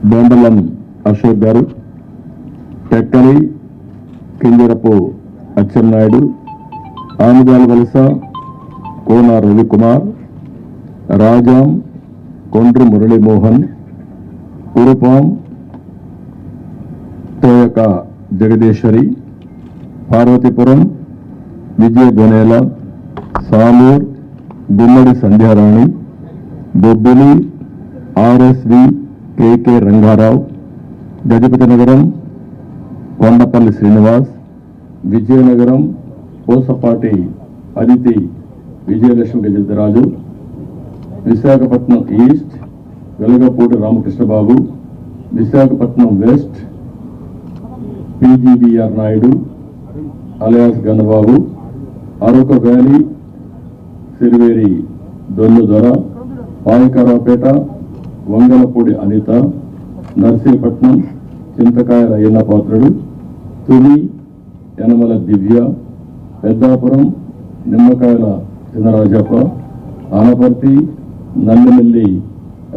బొండలం Ashok garu, Tekkali Kinjarapu Atchannaidu, Amudala Valasa Kona Ravikumar, Rajam Kondru Muralimohan, Kurupam Thoyaka Jagadeeswari, Parvathipuram Vijaya Gonela, Salur Gummadi Sandhyarani, Bobbili RSV KK Rangarao, Gajapathi Nagaram Kondapalli Srinivas, Vizianagaram Pusapati Aditi Vijayalakshmi Gajaraju, Visakhapatnam east Velagapudi Ramakrishnababu, Visakhapatnam west PGBR Naidu alias Gannababu, Araku valley Siriveri Donnudora, Payakaraopeta Vangalapudi Anitha, Narsipatnam Chintakayala Ayyanna Patrudu, Tuni Yanamala Divya, Peddapuram Nimmakayala Chinarajappa, Anaparthi Nallamilli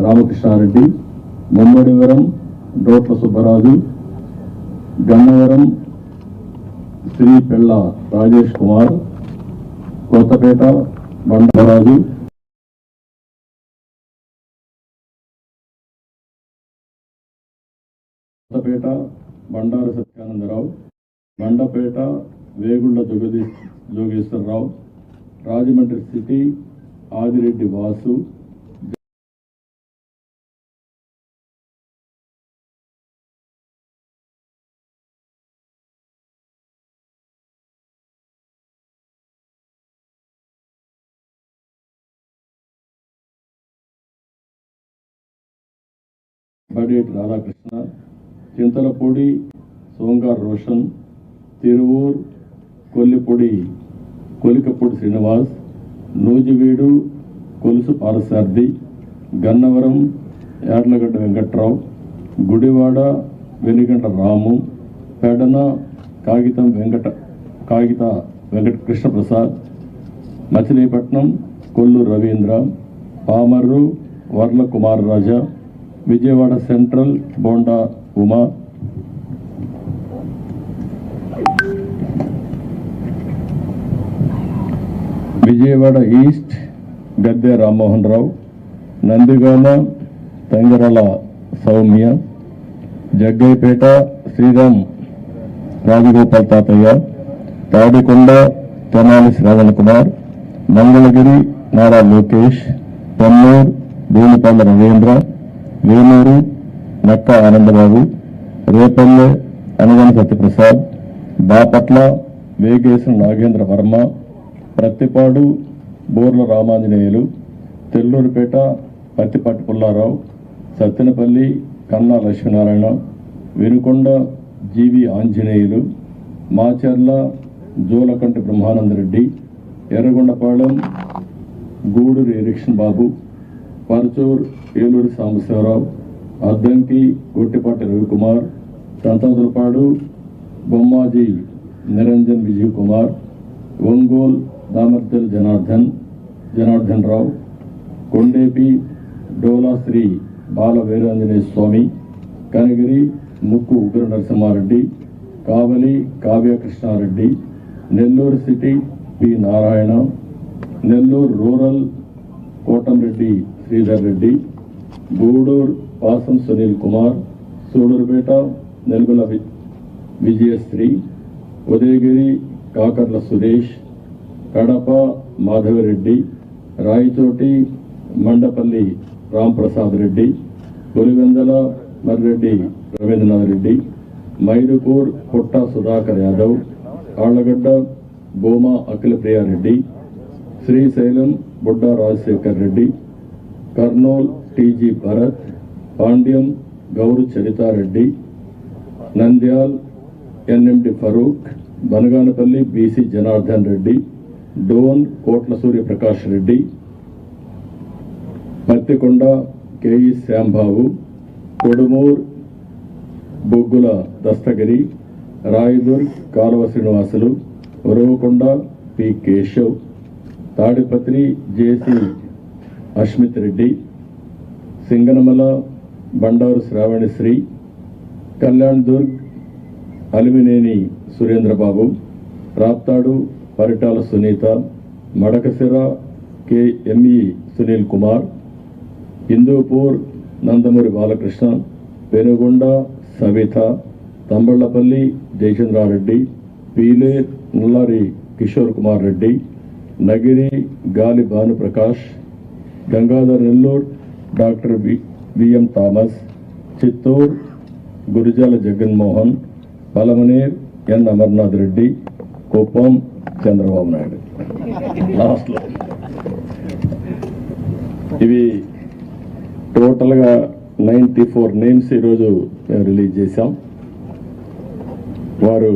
Ramakrishna Reddy, Mummidivaram డోట్ల Subbaraju, Gannavaram Shri పెళ్ళ Rajesh Kumar, Kothapeta Bandaraju, Kothapeta Bandaru Satyananda Rao, Mandapeta Vegulla Jogeswara Rao, Rajahmundry city Adireddy Vasu, Badeti Radhakrishna, Chintalapudi సోంగార్ Roshan, Tiruvur Kolikapudi Srinivas, Nuzvid Kolusu పారసార్థి, Gannavaram Yarlagadda Venkatrao, Gudivada వెనిగంట రాము, పెడన కాగిత వెంకట కృష్ణప్రసాద్, మచిలీపట్నం కొల్లు రవీంద్ర, పామర్రు వర్ల కుమార్ రాజా, Vijayawada central bonda Uma, Vijayawada east Gadde Rammohan Rao, Nandigama తంగరల Soumya, Jaggayyapeta Sriram Rajagopal తాతయ్య, తాడికొండ తెనాలి శ్రావణ్ కుమార్, మంగళగిరి నారా లోకేష్, పొన్నూరు భూమిపల్ల రవీంద్ర, వేలూరు నక్క ఆనందబాబు, రేపల్లె అనగన సత్యప్రసాద్, బాపట్ల వేగేశ్వర నాగేంద్ర వర్మ, ప్రత్తిపాడు బోర్ల Ramanjaneyulu, తెల్లూరుపేట Pattipati Pullarao, Sattenapalli Kanna Lakshminarayana, Vinukonda GV Anjaneyulu, Macherla Julakanti Brahmananda Reddy, Yerragondapalem Gudur Erikshan Babu, Parchur Eluri Sambasiva Rao, Addanki Gottipati Ravikumar, Santhanuthalapadu Bommaji Niranjan Vijay Kumar, Ongole Damacharla Janardhan Rao, Kondapi Dola Sri Bala Veeranjaneya Swamy, Kanigiri Mukku Ugra Narasimha Reddy, Kavali Kavya Krishna Reddy, Nellore city P Narayana, Nellore rural Kotamreddy Sridhar Reddy, Gudur Pasam Sunil Kumar, Sullurpeta నెల్గుల Vijayasri, Udayagiri Kakarla Suresh, Kadapa Madhava Reddy, Rayachoti Mandapalli Ramprasad Reddy, Pulivendula Marreddy Rabindranath Reddy, Mydukur Putta Sudhakar Yadav, Allagadda Bhuma Akhilapriya Reddy, Srisailam Budda Rajasekhar Reddy, Kurnool TG Bharath, Panyam Gowru Charitha Reddy, Nandyal NMD Farooq, Banaganapalli BC Janardhan Reddy, Dhone Kotla Suryaprakash Reddy, Pattikonda KE Shyambabu, Kodumur Bogula Dastagiri, Rayadurg Kaluva Srinivasulu, Uravakonda P Keshav, Tadipatri JC Ashmit Reddy, Singanamala Bandaru Sravanisri, Kalyan Durg Alimineni Surendra Babu, Raptadu Paritala Sunitha, Madakasira ME Sunil Kumar, Hindupur Nandamuri Balakrishna, Penukonda Savitha, Thamballapalle Jayachandra Reddy, Pileru Nallari Kishore Kumar Reddy, Nagari Gali Bhanuprakash, Gangadhar Nellore doctor VM Thomas, Chittoor Gurajala Jaganmohan, Palamaner N Amarnath Reddy, Kuppam Chandrababu Naidu. లాస్ట్లో ఇవి టోటల్గా 94 names ఈరోజు మేము రిలీజ్ చేశాం. వారు